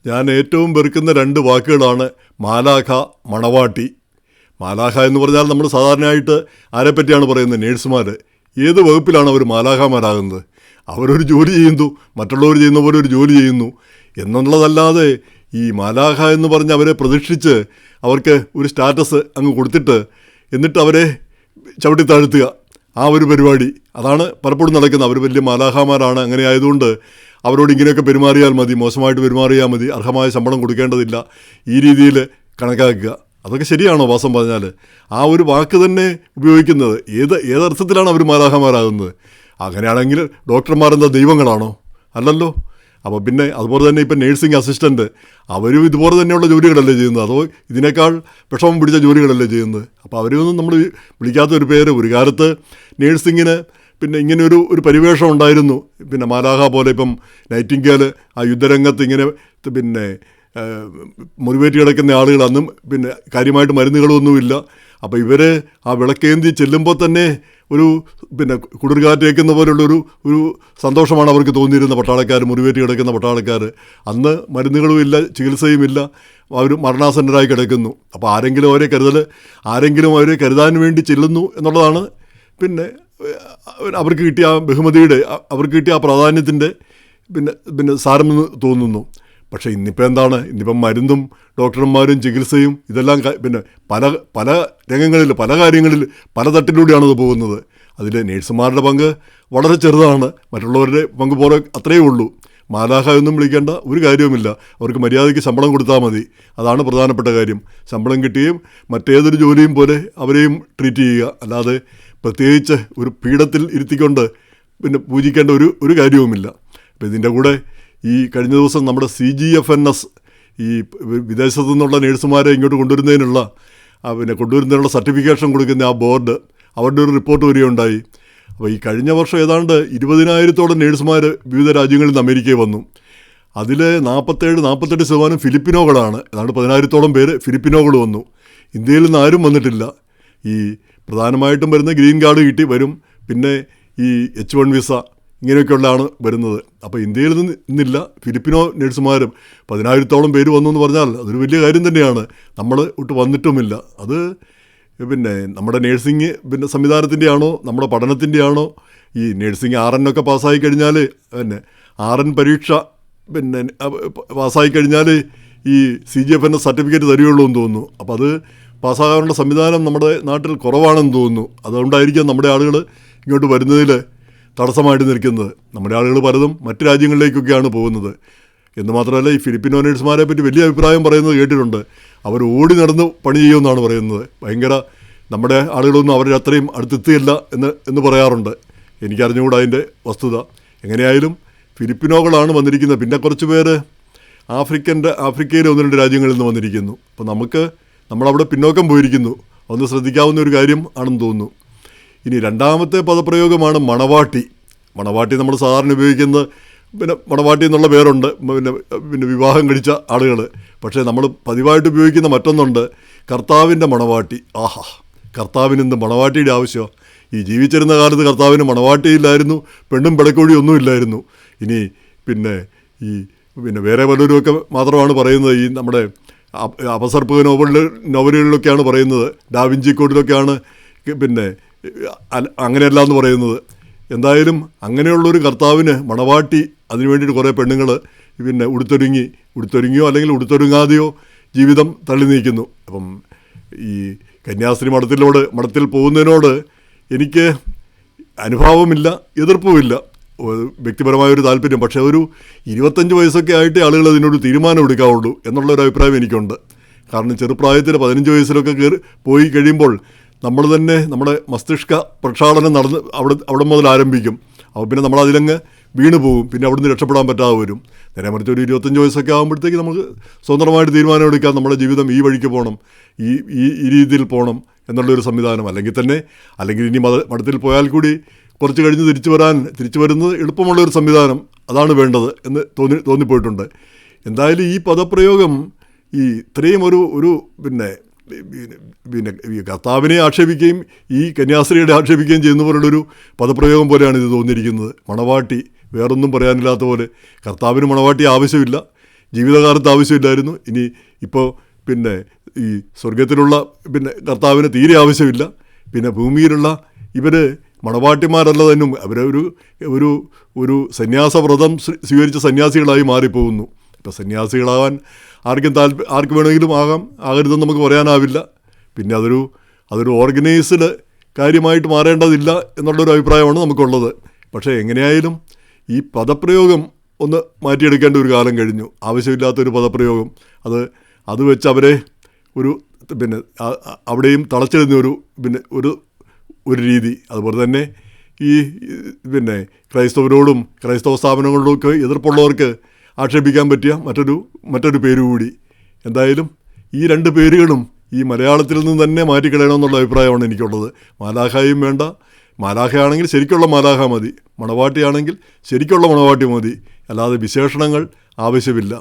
ഞാൻ ഏറ്റവും വെറുക്കുന്ന രണ്ട് വാക്കുകളാണ് മാലാഖ, മണവാട്ടി. മാലാഖ എന്ന് പറഞ്ഞാൽ നമ്മൾ സാധാരണയായിട്ട് ആരെപ്പറ്റിയാണ് പറയുന്നത്? നേഴ്സുമാർ. ഏത് വകുപ്പിലാണ് അവർ മാലാഖമാരാകുന്നത്? അവരൊരു ജോലി ചെയ്യുന്നു, മറ്റുള്ളവർ ചെയ്യുന്ന പോലെ ഒരു ജോലി ചെയ്യുന്നു എന്നുള്ളതല്ലാതെ ഈ മാലാഖ എന്ന് പറഞ്ഞ് അവരെ പ്രതിഷ്ഠിച്ച് അവർക്ക് ഒരു സ്റ്റാറ്റസ് അങ്ങ് കൊടുത്തിട്ട് എന്നിട്ട് അവരെ ചവിട്ടി താഴ്ത്തുക, ആ ഒരു പരിപാടി അതാണ് പലപ്പോഴും നടക്കുന്നത്. അവർ വലിയ മാലാഖമാരാണ്, അങ്ങനെ ആയതുകൊണ്ട് അവരോട് ഇങ്ങനെയൊക്കെ പെരുമാറിയാൽ മതി, മോശമായിട്ട് പെരുമാറിയാൽ മതി, അർഹമായ ശമ്പളം കൊടുക്കേണ്ടതില്ല, ഈ രീതിയിൽ കണക്കാക്കുക. അതൊക്കെ ശരിയാണോ വാസം പറഞ്ഞാൽ? ആ ഒരു വാക്ക് തന്നെ ഉപയോഗിക്കുന്നത് ഏതർത്ഥത്തിലാണ് അവർ മാലാഖമാരാകുന്നത്? അങ്ങനെയാണെങ്കിൽ ഡോക്ടർമാരെന്താ ദൈവങ്ങളാണോ? അല്ലല്ലോ. അപ്പോൾ പിന്നെ അതുപോലെ തന്നെ ഇപ്പം നേഴ്സിംഗ് അസിസ്റ്റൻറ്റ് അവരും ഇതുപോലെ തന്നെയുള്ള ജോലികളല്ലേ ചെയ്യുന്നത്? അതോ ഇതിനേക്കാൾ വിഷമം പിടിച്ച ജോലികളല്ലേ ചെയ്യുന്നത്? അപ്പോൾ അവരെയൊന്നും നമ്മൾ വിളിക്കാത്തൊരു പേര്. ഒരു കാലത്ത് നേഴ്സിങ്ങിന് പിന്നെ ഇങ്ങനെ ഒരു പരിവേഷം ഉണ്ടായിരുന്നു. പിന്നെ മാലാഖ പോലെ ഇപ്പം നൈറ്റിംഗേൽ ആ യുദ്ധരംഗത്ത് ഇങ്ങനെ പിന്നെ മുറിവേറ്റ് കിടക്കുന്ന ആളുകൾ, അന്നും പിന്നെ കാര്യമായിട്ട് മരുന്നുകളൊന്നുമില്ല. അപ്പോൾ ഇവർ ആ വിളക്കേന്തി ചെല്ലുമ്പോൾ തന്നെ ഒരു പിന്നെ കുളിർകാറ്റേക്കുന്ന പോലുള്ളൊരു സന്തോഷമാണ് അവർക്ക് തോന്നിയിരുന്ന പട്ടാളക്കാർ, മുറിവേറ്റ് കിടക്കുന്ന പട്ടാളക്കാർ. അന്ന് മരുന്നുകളുമില്ല, ചികിത്സയുമില്ല, അവർ മരണാസന്നരായി കിടക്കുന്നു. അപ്പോൾ ആരെങ്കിലും അവരെ കരുതാൻ വേണ്ടി ചെല്ലുന്നു എന്നുള്ളതാണ് പിന്നെ അവർക്ക് കിട്ടിയ ആ ബഹുമതിയുടെ, അവർക്ക് കിട്ടിയ ആ പ്രാധാന്യത്തിൻ്റെ പിന്നെ സാരമെന്ന് തോന്നുന്നു. പക്ഷേ ഇന്നിപ്പോൾ എന്താണ്? ഇന്നിപ്പം മരുന്നും ഡോക്ടർമാരും ചികിത്സയും ഇതെല്ലാം പിന്നെ പല രംഗങ്ങളിൽ, പല കാര്യങ്ങളിൽ, പല തട്ടിലൂടെയാണത് പോകുന്നത്. അതിൽ നേഴ്സുമാരുടെ പങ്ക് വളരെ ചെറുതാണ്, മറ്റുള്ളവരുടെ പങ്ക് പോലെ അത്രയേ ഉള്ളൂ. മാലാഖ ഒന്നും വിളിക്കേണ്ട ഒരു കാര്യവുമില്ല. അവർക്ക് മര്യാദയ്ക്ക് ശമ്പളം കൊടുത്താൽ മതി, അതാണ് പ്രധാനപ്പെട്ട കാര്യം. ശമ്പളം കിട്ടുകയും മറ്റേതൊരു ജോലിയും പോലെ അവരെയും ട്രീറ്റ് ചെയ്യുക, അല്ലാതെ പ്രത്യേകിച്ച് ഒരു പീഠത്തിൽ ഇരുത്തിക്കൊണ്ട് പിന്നെ പൂജിക്കേണ്ട ഒരു കാര്യവുമില്ല. അപ്പോൾ ഇതിൻ്റെ കൂടെ ഈ കഴിഞ്ഞ ദിവസം നമ്മുടെ CGFNS ഈ വിദേശത്തു നിന്നുള്ള നേഴ്സുമാരെ ഇങ്ങോട്ട് കൊണ്ടുവരുന്നതിനുള്ള സർട്ടിഫിക്കേഷൻ കൊടുക്കുന്ന ആ ബോർഡ്, അവരുടെ ഒരു റിപ്പോർട്ട് വരികയുണ്ടായി. അപ്പോൾ ഈ കഴിഞ്ഞ വർഷം ഏതാണ്ട് 20,000-ഓളം നേഴ്സുമാർ വിവിധ രാജ്യങ്ങളിൽ നിന്ന് അമേരിക്കയിൽ വന്നു. അതിൽ 47-48% ഫിലിപ്പിനോകളാണ്. ഏതാണ്ട് 10,000-ഓളം പേര് ഫിലിപ്പിനോകൾ വന്നു. ഇന്ത്യയിൽ നിന്ന് ആരും വന്നിട്ടില്ല. ഈ പ്രധാനമായിട്ടും വരുന്ന ഗ്രീൻ കാർഡ് കിട്ടി വരും, പിന്നെ ഈ H1 വിസ ഇങ്ങനെയൊക്കെയുള്ളതാണ് വരുന്നത്. അപ്പോൾ ഇന്ത്യയിൽ നിന്നില്ല, ഫിലിപ്പിനോ നേഴ്സുമാരും 10,000-ഓളം പേര് വന്നു എന്ന് പറഞ്ഞാൽ അതൊരു വലിയ കാര്യം തന്നെയാണ്. നമ്മൾ ഒട്ട് വന്നിട്ടുമില്ല. അത് പിന്നെ നമ്മുടെ നേഴ്സിംഗ് പിന്നെ സംവിധാനത്തിൻ്റെ ആണോ, നമ്മുടെ പഠനത്തിൻ്റെ ആണോ? ഈ നേഴ്സിംഗ് RN ഒക്കെ പാസ്സായി കഴിഞ്ഞാൽ, പിന്നെ RN പരീക്ഷ പിന്നെ പാസ്സായി കഴിഞ്ഞാൽ ഈ CGFNS സർട്ടിഫിക്കറ്റ് തരികയുള്ളൂ എന്ന് തോന്നുന്നു. അപ്പോൾ അത് പാസ്സാകാനുള്ള സംവിധാനം നമ്മുടെ നാട്ടിൽ കുറവാണെന്ന് തോന്നുന്നു. അതുകൊണ്ടായിരിക്കും നമ്മുടെ ആളുകൾ ഇങ്ങോട്ട് വരുന്നതിൽ തടസ്സമായിട്ട് നിൽക്കുന്നത്. നമ്മുടെ ആളുകൾ പലതും മറ്റ് രാജ്യങ്ങളിലേക്കൊക്കെയാണ് പോകുന്നത്. എന്ന് മാത്രമല്ല, ഈ ഫിലിപ്പിനോ നേഴ്സുമാരെ പറ്റി വലിയ അഭിപ്രായം പറയുന്നത് കേട്ടിട്ടുണ്ട്. അവർ ഓടി നടന്ന് പണി ചെയ്യുമെന്നാണ് പറയുന്നത്. ഭയങ്കര, നമ്മുടെ ആളുകളൊന്നും അവരുടെ അത്രയും അടുത്തെത്തിയില്ല എന്ന് പറയാറുണ്ട്. എനിക്കറിഞ്ഞുകൂടാ അതിൻ്റെ വസ്തുത. എങ്ങനെയായാലും ഫിലിപ്പിനോകളാണ് വന്നിരിക്കുന്നത്. പിന്നെ കുറച്ച് പേര് ആഫ്രിക്കയിലെ 1-2 രാജ്യങ്ങളിൽ നിന്ന് വന്നിരിക്കുന്നു. അപ്പോൾ നമ്മളവിടെ പിന്നോക്കം പോയിരിക്കുന്നു. ഒന്ന് ശ്രദ്ധിക്കാവുന്ന ഒരു കാര്യം ആണെന്ന് തോന്നുന്നു. ഇനി രണ്ടാമത്തെ പദപ്രയോഗമാണ് മണവാട്ടി. മണവാട്ടി നമ്മൾ സാധാരണ ഉപയോഗിക്കുന്നത്, പിന്നെ മണവാട്ടി എന്നുള്ള പേരുണ്ട് പിന്നെ വിവാഹം കഴിച്ച ആളുകൾ. പക്ഷേ നമ്മൾ പതിവായിട്ട് ഉപയോഗിക്കുന്ന മറ്റൊന്നുണ്ട്, കർത്താവിൻ്റെ മണവാട്ടി. ആഹാ, കർത്താവിനെന്ത് മണവാട്ടിയുടെ ആവശ്യമാണ്? ഈ ജീവിച്ചിരുന്ന കാലത്ത് കർത്താവിന് മണവാട്ടിയില്ലായിരുന്നു, പെണ്ണും പിടക്കോഴി ഒന്നുമില്ലായിരുന്നു. ഇനി പിന്നെ വേറെ പലരുമൊക്കെ മാത്രമാണ് പറയുന്നത്. ഈ നമ്മുടെ അപസർപ്പക നോവലുകളിലൊക്കെയാണ് പറയുന്നത്, ഡാവിഞ്ചി കോഡിലൊക്കെയാണ് പിന്നെ അങ്ങനെയല്ല എന്ന് പറയുന്നത്. എന്തായാലും അങ്ങനെയുള്ളൊരു കർത്താവിന് മണവാട്ടി, അതിനു വേണ്ടിയിട്ട് കുറേ പെണ്ണുങ്ങൾ പിന്നെ ഉടുത്തൊരുങ്ങിയോ അല്ലെങ്കിൽ ഉടുത്തൊരുങ്ങാതെയോ ജീവിതം തള്ളി നീക്കുന്നു. അപ്പം ഈ കന്യാസ്ത്രീ മഠത്തിൽ പോകുന്നതിനോട് എനിക്ക് അനുഭാവമില്ല, എതിർപ്പുമില്ല, വ്യക്തിപരമായൊരു താല്പര്യം. പക്ഷേ ഒരു 25 വയസ്സൊക്കെ ആയിട്ട് ആളുകൾ അതിനൊരു തീരുമാനം എടുക്കാവുള്ളൂ എന്നുള്ളൊരു അഭിപ്രായം എനിക്കുണ്ട്. കാരണം ചെറുപ്രായത്തിൽ 15 വയസ്സിലൊക്കെ പോയി കഴിയുമ്പോൾ നമ്മൾ തന്നെ നമ്മുടെ മസ്തിഷ്ക പ്രക്ഷാളനം നടന്ന് അവിടെ മുതൽ ആരംഭിക്കും. അപ്പോൾ പിന്നെ നമ്മൾ അതിലങ്ങ് വീണ് പോകും, പിന്നെ അവിടുന്ന് രക്ഷപ്പെടാൻ പറ്റാതെ വരും. നേരെ മറിച്ച് ഒരു 25 വയസ്സൊക്കെ ആകുമ്പോഴത്തേക്ക് നമുക്ക് സ്വതന്ത്രമായിട്ട് തീരുമാനം എടുക്കാം, നമ്മുടെ ജീവിതം ഈ വഴിക്ക് പോകണം, ഈ രീതിയിൽ പോകണം എന്നുള്ളൊരു സംവിധാനം. അല്ലെങ്കിൽ ഇനി മഠത്തിൽ പോയാൽ കൂടി കുറച്ച് കഴിഞ്ഞ് തിരിച്ചു വരുന്നത് എളുപ്പമുള്ളൊരു സംവിധാനം, അതാണ് വേണ്ടത് എന്ന് തോന്നിപ്പോയിട്ടുണ്ട്. എന്തായാലും ഈ പദപ്രയോഗം ഇത്രയും ഒരു പിന്നെ കർത്താവിനെ ആക്ഷേപിക്കുകയും ഈ കന്യാസ്ത്രീയുടെ ആക്ഷേപിക്കുകയും ചെയ്യുന്ന പോലുള്ളൊരു പദപ്രയോഗം പോലെയാണ് ഇത് തോന്നിയിരിക്കുന്നത്. മണവാട്ടി, വേറൊന്നും പറയാനില്ലാത്ത പോലെ. കർത്താവിന് മണവാട്ടി ആവശ്യമില്ല, ജീവിതകാലത്ത് ആവശ്യമില്ലായിരുന്നു. ഇനി ഇപ്പോൾ പിന്നെ ഈ സ്വർഗത്തിലുള്ള പിന്നെ കർത്താവിന് തീരെ ആവശ്യമില്ല. പിന്നെ ഭൂമിയിലുള്ള ഇവർ മണവാട്ടിമാരല്ല തന്നെ അവരൊരു ഒരു ഒരു സന്യാസവ്രതം സ്വീകരിച്ച സന്യാസികളായി മാറിപ്പോകുന്നു. ഇപ്പോൾ സന്യാസികളാകാൻ ആർക്ക് വേണമെങ്കിലും ആകരുതെന്ന് നമുക്ക് പറയാനാവില്ല. പിന്നെ അതൊരു ഓർഗനൈസ്ഡ് കാര്യമായിട്ട് മാറേണ്ടതില്ല എന്നുള്ളൊരു അഭിപ്രായമാണ് നമുക്കുള്ളത്. പക്ഷേ എങ്ങനെയായാലും ഈ പദപ്രയോഗം ഒന്ന് മാറ്റിയെടുക്കേണ്ട ഒരു കാലം കഴിഞ്ഞു. ആവശ്യമില്ലാത്തൊരു പദപ്രയോഗം അത് വെച്ച് അവരെ പിന്നെ അവിടെയും തളച്ചിടുന്ന ഒരു രീതി. അതുപോലെ തന്നെ ഈ പിന്നെ ക്രൈസ്തവരോടും ക്രൈസ്തവ സ്ഥാപനങ്ങളിലൊക്കെ എതിർപ്പുള്ളവർക്ക് ആക്ഷേപിക്കാൻ പറ്റിയ മറ്റൊരു പേരുകൂടി. എന്തായാലും ഈ രണ്ട് പേരുകളും ഈ മലയാളത്തിൽ നിന്ന് തന്നെ മാറ്റിക്കളയണമെന്നുള്ള അഭിപ്രായമാണ് എനിക്കുള്ളത്. മാലാഖയും വേണ്ട, മാലാഖയാണെങ്കിൽ ശരിക്കുള്ള മാലാഖ മതി, മണവാട്ടിയാണെങ്കിൽ ശരിക്കുള്ള മണവാട്ടി മതി, അല്ലാതെ വിശേഷണങ്ങൾ ആവശ്യമില്ല.